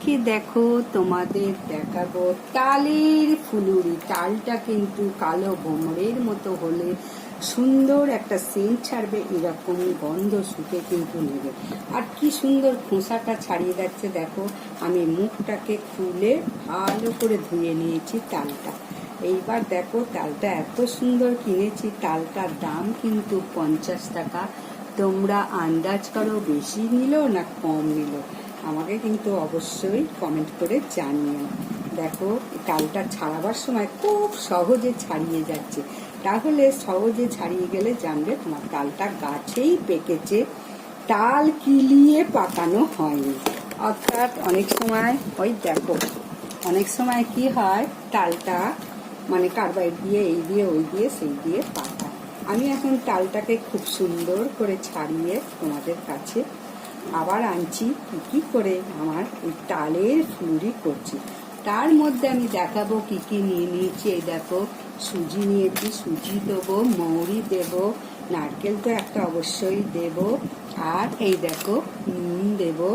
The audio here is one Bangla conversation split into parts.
আজকে দেখো তোমাদের দেখাবো তালের ফুলুরি। তালটা কিন্তু কালো ভোমরের মতো হলে সুন্দর একটা সেন্ট ছাড়বে, এরকম গন্ধ শুকে কিন্তু নেবে। আর কি সুন্দর খোসাটা ছাড়িয়ে যাচ্ছে দেখো। আমি মুখটাকে খুলে ভালো করে ধুয়ে নিয়েছি তালটা। এইবার দেখো তালটা এত সুন্দর কিনেছি, তালটার দাম কিন্তু 50 টাকা। তোমরা আন্দাজ করো বেশি নিল না কম নিল, আমাকে কিন্তু অবশ্যই কমেন্ট করে জানিও। দেখো তালটা ছাড়াবার সময় খুব সহজে ছাড়িয়ে যাচ্ছে, তাহলে সহজে ছাড়িয়ে গেলে জানবে তোমার তালটা গাছেই পেকেছে, তাল কিলিয়ে পাকানো হয়নি। অর্থাৎ অনেক সময় ওই দেখো অনেক সময় কি হয়, তালটা মানে কার্বাইড দিয়ে এই দিয়ে ওই দিয়ে সেই দিয়ে পাকায়। আমি এখন তালটাকে খুব সুন্দর করে ছাড়িয়ে তোমাদের কাছে আবার আনছি কি করে আমার এই তালের ফুলুরি করছি। তার মধ্যে আমি দেখাবো কি কি নিয়ে নিয়েছি। এই দেখো সুজি নিয়েছি, সুজি দেবো, মৌরি দেবো, নারকেল তো একটা অবশ্যই দেবো, আর এই দেখো নুন দেবো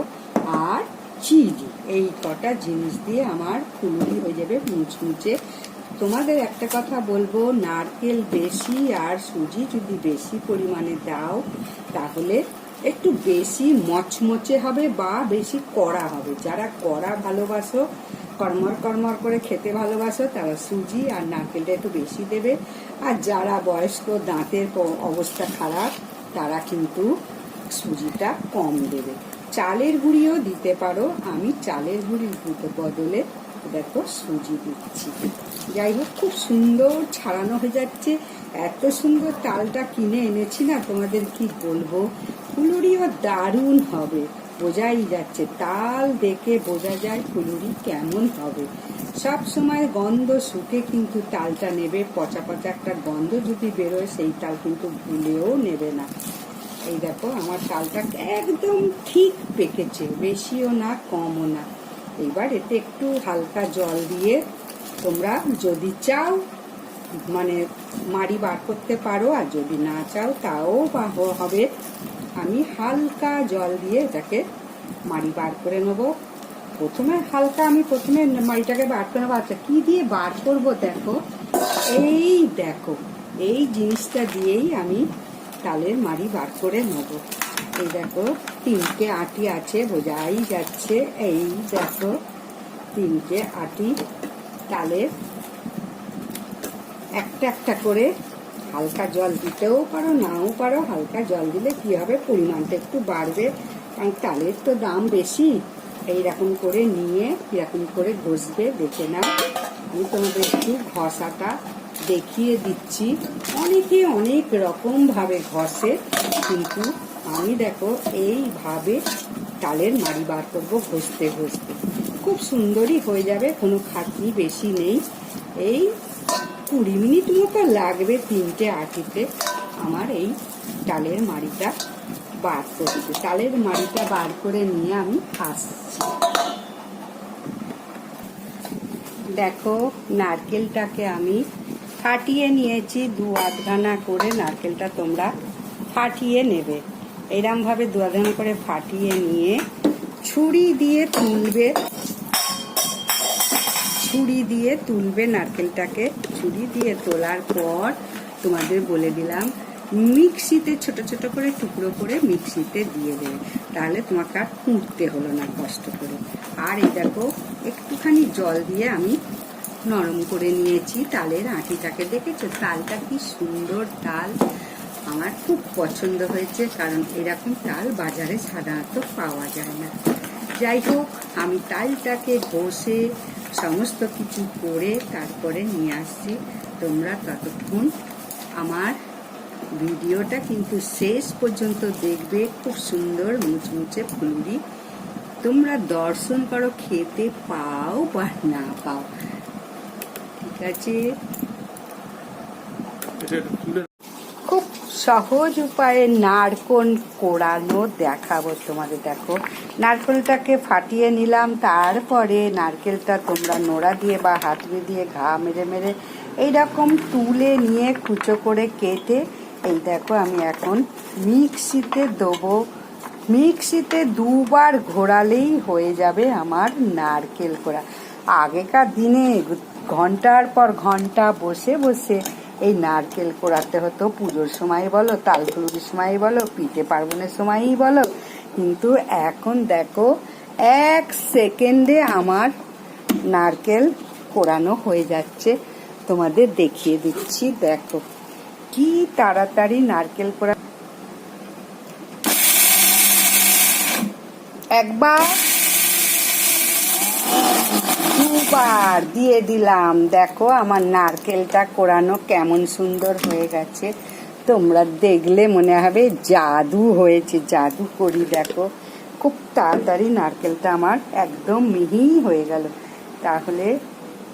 আর চিনি। এই কটা জিনিস দিয়ে আমার ফুলুরি হয়ে যাবে মুচমুচে। তোমাদের একটা কথা বলবো, নারকেল বেশি আর সুজি যদি বেশি পরিমাণে দাও তাহলে একটু বেশি মচমচে হবে বা বেশি কড়া হবে। যারা কড়া ভালোবাসো, কড়মর কড়মর করে খেতে ভালোবাসো, তারা সুজি আর নারকেলটা একটু বেশি দেবে। আর যারা বয়স্ক দাঁতের অবস্থা খারাপ তারা কিন্তু সুজিটা কম দেবে। চালের গুঁড়িও দিতে পারো, আমি চালের গুঁড়ির বদলে দেখো সুজি দিচ্ছি। যাই হোক খুব সুন্দর ছাড়ানো হয়ে যাচ্ছে। এত সুন্দর তালটা কিনে এনেছি না, তোমাদের কি বলবো, ফুলুরিও দারুণ হবে, বোঝাই যাচ্ছে। তাল দেখে বোঝা যায় ফুলুরি কেমন হবে। সব সময় গন্ধ শুকে কিন্তু তালটা নেবে, পচা পচা একটা গন্ধ যদি বেরোয় সেই তাল কিন্তু ভুলেও নেবে না। এই দেখো আমার তালটা একদম ঠিক পেকেছে, বেশিও না কমও না। এবার এতে একটু হালকা জল দিয়ে তোমরা যদি চাও মানে মাড়ি বার করতে পারো, আর যদি না চাও তাও হবে। আমি হালকা জল দিয়ে এটাকে মাড়ি বার করে নেবো। প্রথমে মাড়িটাকে বার করে নেবো। আচ্ছা কি দিয়ে বার করবো দেখো, এই দেখো এই জিনিসটা দিয়েই আমি তালের মাড়ি বার করে নেবো। এই দেখো তিনটে আটি আছে, বোঝাই যাচ্ছে। এই দেখো তিনটে আটি তালের, একটা একটা করে হালকা জল দিতেও পারো নাও পারো। হালকা জল দিলে কি হবে, পরিমাণটা একটু বাড়বে, কারণ তালের তো দাম বেশি। এইরকম করে নিয়ে এরকম করে ঘষবে, দেখে নাও। আমি তোমাদের একটু ঘষাটা দেখিয়ে দিচ্ছি। অনেকে অনেক রকম ভাবে ঘষে, কিন্তু আমি দেখো এইভাবে তালের মাড়ি বার করবো ঘষতে ঘষতে। খুব সুন্দরই হয়ে যাবে, কোনো খাটনি বেশি নেই। এই 20 মিনিট মতো লাগবে তিনটে আটিতে আমার এই তালের মাড়িটা বার করতে। তালের মাড়িটা বার করে নিয়ে আমি আসছি। দেখো নারকেলটাকে আমি ফাটিয়ে নিয়েছি, 2-8 করে নারকেলটা তোমরা ফাটিয়ে নেবে। এরম ভাবে 2-8 করে ফাটিয়ে নিয়ে ছুরি দিয়ে তুলবে নারকেলটাকে। ছুরি দিয়ে তোলার পর তোমাদের বলে দিলাম মিক্সিতে ছোট ছোট করে টুকরো করে মিক্সিতে দিয়ে দেবে, তাহলে তোমাকে আর কুটতে হলো না কষ্ট করে। আর এই দেখো একটুখানি জল দিয়ে আমি নরম করে নিয়েছি তালের আটিটাকে। দেখেছো তালটা কি সুন্দর তাল, আমার খুব পছন্দ হয়েছে, কারণ এরকম তাল বাজারে সাধারণত পাওয়া যায় না। যাই হোক আমি তালটাকে ঘষে সমস্ত কিছু করে তারপরে নিয়ে আসছি। তোমরা ততক্ষণ আমার ভিডিওটা কিন্তু শেষ পর্যন্ত দেখবে। খুব সুন্দর মুচমুচে ফুলুরি তোমরা দর্শন করো, খেতে পাও বা না পাও, ঠিক আছে। খুব সহজ উপায়ে নারকোল কোড়ানো দেখাবো তোমাদের। দেখো নারকেলটাকে ফাটিয়ে নিলাম, তারপরে নারকেলটা তোমরা নোড়া দিয়ে বা হাতুড়ি দিয়ে ঘা মেরে মেরে এইরকম তুলে নিয়ে কুচো করে কেটে এই দেখো আমি এখন মিক্সিতে দেবো। মিক্সিতে দুবার ঘোরালেই হয়ে যাবে আমার নারকেল কোড়া। আগেকার দিনে ঘন্টার পর ঘন্টা বসে বসে এই নারকেল কোড়াতে হতো, পুজোর সময় বলো, তালফুলুরির সময় বলো, পিঠে পার্বণের সময়ই বলো। কিন্তু এখন দেখো 1 সেকেন্ডে আমার নারকেল কোড়ানো হয়ে যাচ্ছে। তোমাদের দেখিয়ে দিচ্ছি, দেখো কি তাড়াতাড়ি নারকেল কোড়া। একবার, দুবার দিয়ে দিলাম, দেখো আমার নারকেলটা কোড়ানো কেমন সুন্দর হয়ে গেছে। তোমরা দেখলে মনে হবে জাদু হয়েছে, জাদু করি। দেখো খুব তাড়াতাড়ি নারকেলটা আমার একদম মিহি হয়ে গেল। তাহলে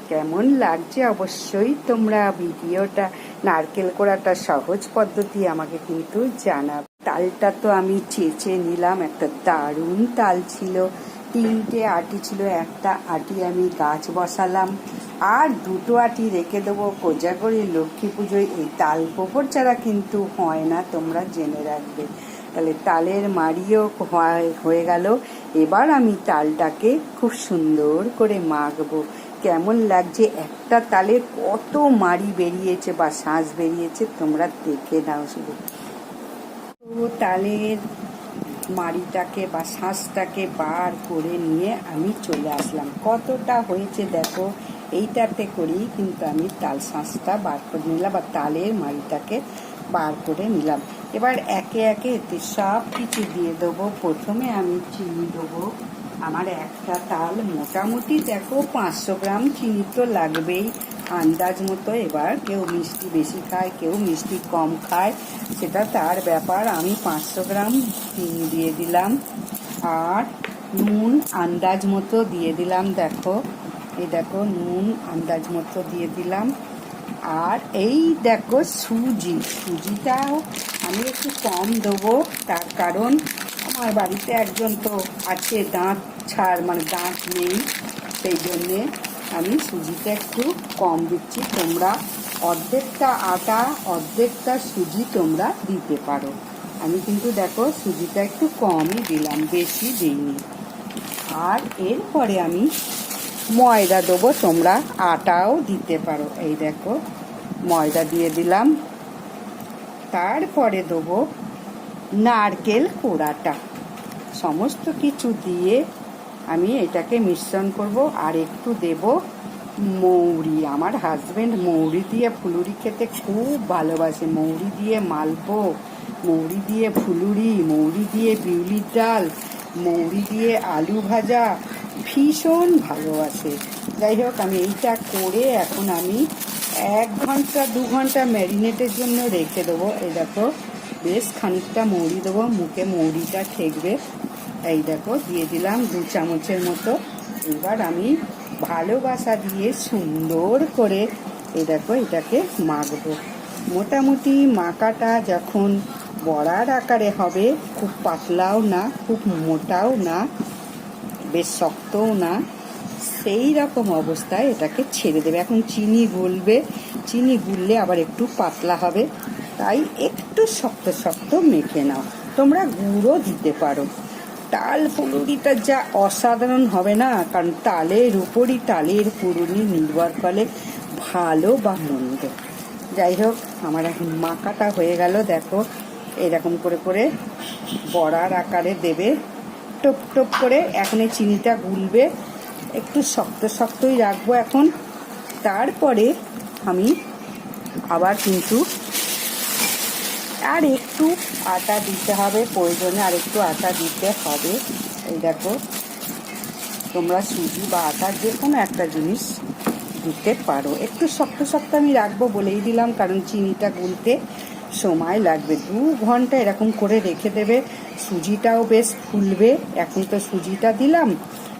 কেমন লাগছে অবশ্যই তোমরা ভিডিওটা, নারকেল কোড়াটা সহজ পদ্ধতি আমাকে কিন্তু জানাবে। তালটা তো আমি চেঁচে নিলাম, একটা দারুণ তাল ছিল। 3টে আটি ছিল, একটা আটি আমি গাছ বসালাম, আর 2টো আটি রেখে দেবো কোজাগরি লক্ষ্মী পুজোয়। এই তাল গোবর ছাড়া কিন্তু হয় না, তোমরা জেনে রাখবে। তাহলে তালের মাড়িও হয়ে গেল। এবার আমি তালটাকে খুব সুন্দর করে মাখবো। কেমন লাগছে, একটা তালে কত মাড়ি বেরিয়েছে বা শাঁস বেরিয়েছে, তোমরা দেখে নাও শুধু। তালের মাড়িটাকে বা শাঁসটাকে বার করে নিয়ে আমি চলে আসলাম। কতটা হয়েছে দেখো, এইটাতে করেই কিন্তু আমি তাল শাঁসটা বার করে নিলাম বা তালের মাড়িটাকে বার করে নিলাম। এবার একে একে এতে সব কিছু দিয়ে দেবো। প্রথমে আমি চিনি দেবো। আমার একটা তাল মোটামুটি দেখো 500 গ্রাম চিনি তো লাগবেই, আন্দাজ মতো। এবার কেউ মিষ্টি বেশি খায়, কেউ মিষ্টি কম খায়, সেটা তার ব্যাপার। আমি 500 গ্রাম চিনি দিয়ে দিলাম। আর নুন আন্দাজ মতো দিয়ে দিলাম। দেখো এই দেখো নুন আন্দাজ মতো দিয়ে দিলাম। আর এই দেখো সুজিটাও আমি একটু কম দেবো, তার কারণ আমার বাড়িতে একজন তো আছে দাঁত ছাড়, মানে দাঁত নেই, সেই জন্যে আমি সুজিটা একটু কম দিচ্ছি। তোমরা অর্ধেকটা আটা অর্ধেকটা সুজি তোমরা দিতে পারো। আমি কিন্তু দেখো সুজিটা একটু কমই দিলাম, বেশি দিইনি। আর এরপরে আমি ময়দা দেবো, তোমরা আটাও দিতে পারো। এই দেখো ময়দা দিয়ে দিলাম। তারপরে দেবো নারকেল কোড়াটা। সমস্ত কিছু দিয়ে আমি এটাকে মিশ্রণ করব। আর একটু দেব মৌরি। আমার হাজবেন্ড মৌরি দিয়ে ফুলুরি খেতে খুব ভালোবাসে। মৌরি দিয়ে মালপো, মৌরি দিয়ে ফুলুরি, মৌরি দিয়ে বিউলির ডাল, মৌরি দিয়ে আলু ভাজা ভীষণ ভালোবাসে। যাই হোক, আমি এইটা করে এখন আমি 1 ঘন্টা 2 ঘন্টা ম্যারিনেটের জন্য রেখে দেবো। এই দেখো বেশ খানিকটা মৌরি দেবো, মুখে মৌরিটা ঠেকবে। এই দেখো দিয়ে দিলাম 2 চামচের মতো। এবার আমি ভালোবাসা দিয়ে সুন্দর করে এই দেখো এটাকে মাখবো। মোটামুটি মাখাটা যখন বড়ার আকারে হবে, খুব পাতলাও না, খুব মোটাও না, বেশ শক্তও না, সেই রকম অবস্থায় এটাকে ছেড়ে দেবে। এখন চিনি গুলবে, চিনি গুললে আবার একটু পাতলা হবে, তাই একটু শক্ত শক্ত মেখে নাও। তোমরা গুঁড়ো দিতে পারো। তাল ফুলুরিটা যা অসাধারণ হবে না, কারণ তালের উপরই তালের ফুলুরি নির্ভর করে ভালো বা মন্দ। যাই হোক, আমার এখন মাখাটা হয়ে গেল। দেখো এরকম করে করে বড়ার আকারে দেবে, টোপ টোপ করে। এখন এই চিনিটা গুলবে, একটু শক্ত শক্তই রাখবো এখন। তারপরে আমি আবার কিন্তু আর একটু আটা দিতে হবে, প্রয়োজনে আর একটু আটা দিতে হবে। এই দেখো তোমরা সুজি বা আটা যে কোনো একটা জিনিস দিতে পারো। একটু শক্ত শক্ত আমি রাখবো বলেই দিলাম, কারণ চিনিটা গুলতে সময় লাগবে। 2 ঘন্টা এরকম করে রেখে দেবে। সুজিটাও বেশ ফুলবে। এখন তো সুজিটা দিলাম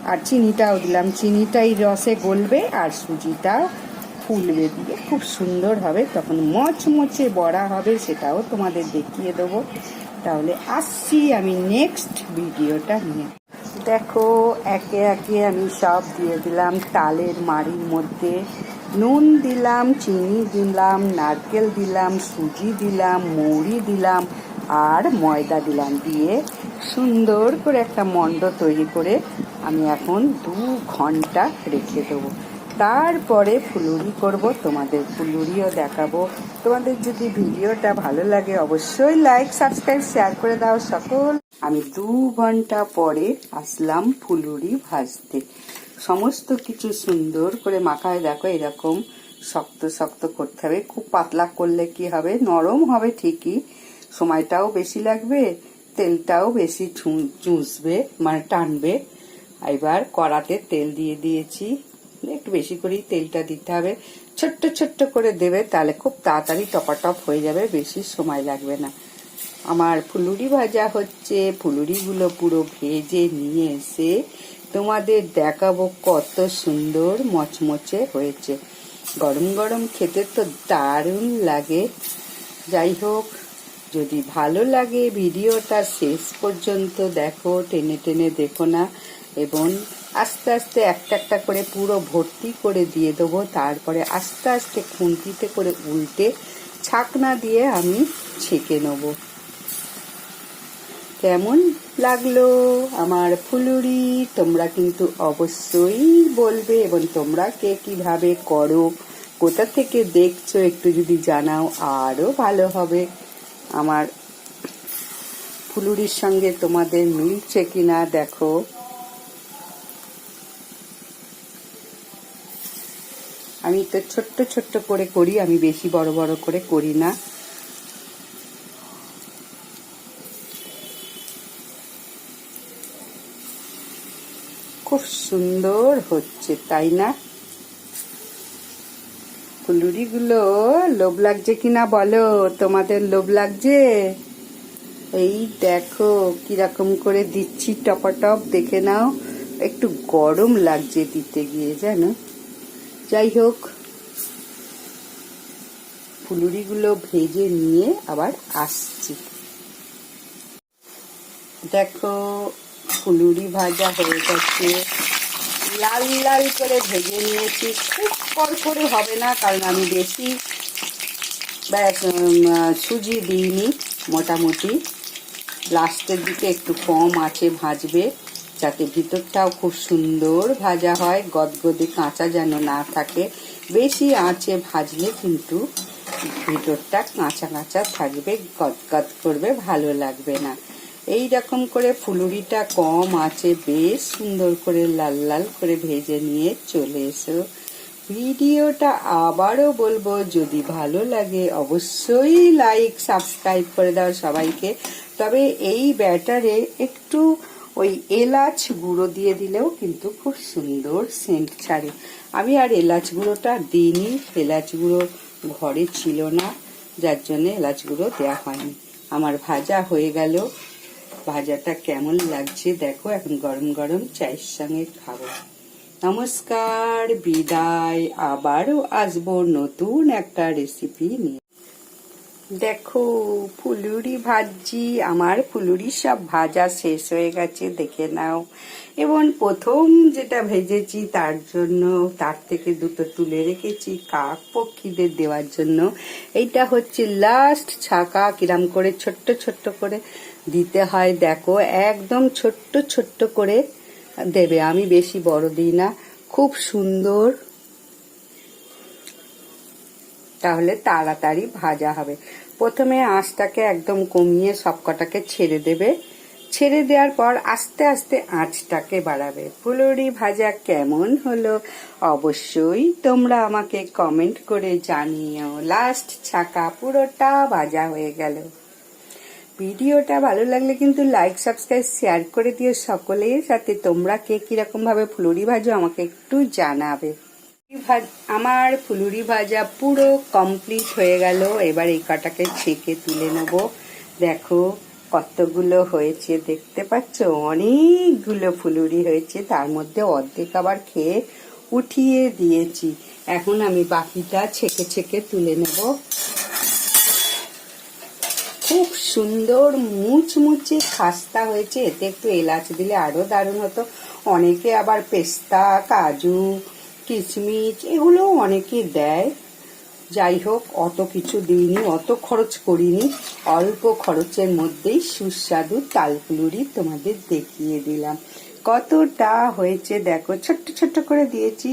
আর চিনিটাও দিলাম, চিনিটাই রসে গলবে আর সুজিটাও ফুলবে, দিয়ে খুব সুন্দর হবে। তখন মচমচে বড়া হবে, সেটাও তোমাদের দেখিয়ে দেবো। তাহলে আসছি আমি নেক্সট ভিডিওটা নিয়ে। দেখো একে একে আমি সব দিয়ে দিলাম তালের মাড়ির মধ্যে। নুন দিলাম, চিনি দিলাম, নারকেল দিলাম, সুজি দিলাম, মৌরি দিলাম, আর ময়দা দিলাম, দিয়ে সুন্দর করে একটা মণ্ড তৈরি করে আমি এখন 2 ঘন্টা রেখে দেবো। তারপরে ফুলুরি করব, তোমাদের ফুলুরিও দেখাবো। তোমাদের যদি ভিডিওটা ভালো লাগে অবশ্যই লাইক, সাবস্ক্রাইব, শেয়ার করে দাও সকল। আমি 2 ঘন্টা পরে আসলাম ফুলুরি ভাজতে। সমস্ত কিছু সুন্দর করে মাখায়, দেখো এরকম শক্ত শক্ত করতে হবে। খুব পাতলা করলে কি হবে, নরম হবে ঠিকই, সময়টাও বেশি লাগবে, তেলটাও বেশি চুষবে, মানে টানবে। এবার কড়াতে তেল দিয়ে দিয়েছি, একটু বেশি করেই তেলটা দিতে হবে। ছোট্ট ছোট্ট করে দেবে, তাহলে খুব তাড়াতাড়ি টপাটপ হয়ে যাবে, বেশি সময় লাগবে না। আমার ফুলুরি ভাজা হচ্ছে, ফুলুরিগুলো পুরো ভেজে নিয়ে এসে তোমাদের দেখাবো কত সুন্দর মচমচে হয়েছে। গরম গরম খেতে তো দারুণ লাগে। যাই হোক, যদি ভালো লাগে ভিডিওটা শেষ পর্যন্ত দেখো, টেনে টেনে দেখো না, এবং আস্তে আস্তে একটা একটা করে পুরো ভর্তি করে দিয়ে দেবো। তারপরে আস্তে আস্তে খুন্তিতে করে উল্টে ছাকনা দিয়ে আমি ছেঁকে নেব। কেমন লাগলো আমার ফুলুরি তোমরা কিন্তু অবশ্যই বলবে, এবং তোমরা কে কিভাবে করো, কোথা থেকে দেখছো একটু যদি জানাও আরো ভালো হবে। আমার ফুলুরির সঙ্গে তোমাদের মিলছে কিনা দেখো। আমি তো ছোট্ট ছোট্ট করে করি, আমি বেশি বড় বড় করে করি না। খুব সুন্দর হচ্ছে, তাই না? ফুলুরিগুলো লোভ লাগছে কিনা বলো, তোমাদের লোভ লাগছে? এই দেখো কিরকম করে দিচ্ছি, টপাটপ দেখে নাও। একটু গরম লাগছে দিতে গিয়ে, জানো। যাই হোক, ফুলুরিগুলো ভেজে নিয়ে আবার আসছি। দেখো ফুলুরি ভাজা হয়ে গেছে, লাল লাল করে ভেজে নিয়েছি। খুব কড়কড়ে হবে না, কারণ আমি বেশি সুজি দিইনি, মোটামুটি লাস্টের দিকে একটু কম আঁচে ভাজবে, যাতে ভিতরটাও খুব সুন্দর ভাজা হয়, গদগদে কাঁচা যেন না থাকে। বেশি আঁচে ভাজলে কিন্তু ভিতরটা কাঁচা কাঁচা থাকবে, গদগদ করবে, ভালো লাগবে না। এই রকম করে ফুলুরিটা কম আঁচে বেশ সুন্দর করে লাল লাল করে ভেজে নিয়ে চলে এসো। ভিডিওটা আবারও বলবো, যদি ভালো লাগে অবশ্যই লাইক, সাবস্ক্রাইব করে দাও সবাইকে। তবে এই ব্যাটারে একটু ওই এলাচ গুঁড়ো দিয়ে দিলেও কিন্তু খুব সুন্দর সেন্ট ছাড়ে। আমি আর এলাচ গুঁড়োটা দিইনি, এলাচ গুঁড়ো ঘরে ছিল না, যার জন্য এলাচ গুঁড়ো দেওয়া হয়নি। আমার ভাজা হয়ে গেল, ভাজাটা কেমন লাগছে দেখো। এখন গরম গরম চায়ের সঙ্গে খাবো। নমস্কার, বিদায়, আবারও আসবো নতুন একটা রেসিপি নিয়ে। দেখো ফুলুরি ভাজি, আমার ফুলুরি সব ভাজা শেষ হয়ে গেছে, দেখে নাও। এবং প্রথম যেটা ভেজেছি তার থেকে দুটো তুলে রেখেছি কাক পক্ষীদের দেওয়ার জন্য। এইটা হচ্ছে লাস্ট ছাকা, কিরাম করে ছোট্ট ছোট্ট করে দিতে হয় দেখো, একদম ছোট্ট ছোট্ট করে দেবে, আমি বেশি বড় দিই না। খুব সুন্দর, তাহলে তাড়াতাড়ি ভাজা হবে। প্রথমে আঁচটাকে একদম কমিয়ে সবকটাকে ছেড়ে দেবে, ছেড়ে দেওয়ার পর আস্তে আস্তে আঁচটাকে বাড়াবে। ফুলুরি ভাজা কেমন হলো অবশ্যই তোমরা আমাকে কমেন্ট করে জানিও। লাস্ট ছাকা পুরোটা ভাজা হয়ে গেল। ভিডিওটা ভালো লাগলে কিন্তু লাইক, সাবস্ক্রাইব, শেয়ার করে দিও সকলের সাথে। তোমরা কে কিরকম ভাবে ফুলুরি ভাজো আমাকে একটু জানাবে। আমার ফুলুরি ভাজা পুরো কমপ্লিট হয়ে গেল। এবার এই কটাকে ছেঁকে তুলে নেব। দেখো কতগুলো হয়েছে, দেখতে পাচ্ছ, অনেকগুলো ফুলুরি হয়েছে, তার মধ্যে অর্ধেক আবার খেয়ে উঠিয়ে দিয়েছি। এখন আমি বাকিটা ছেঁকে ছেঁকে তুলে নেব। খুব সুন্দর মুচমুচে খাস্তা হয়েছে, এতে একটু এলাচ দিলে আরো দারুণ হতো। অনেকে আবার পেস্তা, কাজু, কিশমিশ এগুলো অনেকে দেয়, যাই হোক, অত কিছু দিইনি, অত খরচ করিনি, অল্প খরচের মধ্যেই সুস্বাদু তাল ফুলুরি তোমাদের দেখিয়ে দিলাম। কতটা হয়েছে দেখো, ছোট্ট ছোট্ট করে দিয়েছি,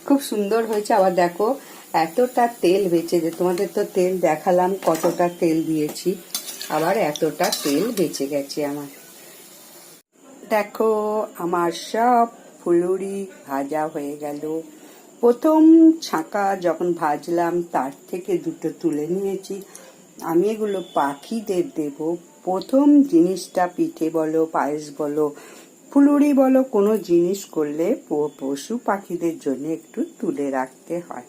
খুব সুন্দর হয়েছে। আবার দেখো এতটা তেল বেঁচে, যে তোমাদের তো তেল দেখালাম কতটা তেল দিয়েছি, আবার এতটা তেল বেঁচে গেছে আমার। দেখো আমার সব ফুলুরি ভাজা হয়ে গেল। প্রথম ছাঁকা যখন ভাজলাম তার থেকে দুটো তুলে নিয়েছি। আমি এগুলো পাখিদের দেব। প্রথম জিনিসটা পিঠে বলো, পায়েস বলো, ফুলুরি বলো, কোনো জিনিস করলে পশু পাখিদের জন্য একটু তুলে রাখতে হয়।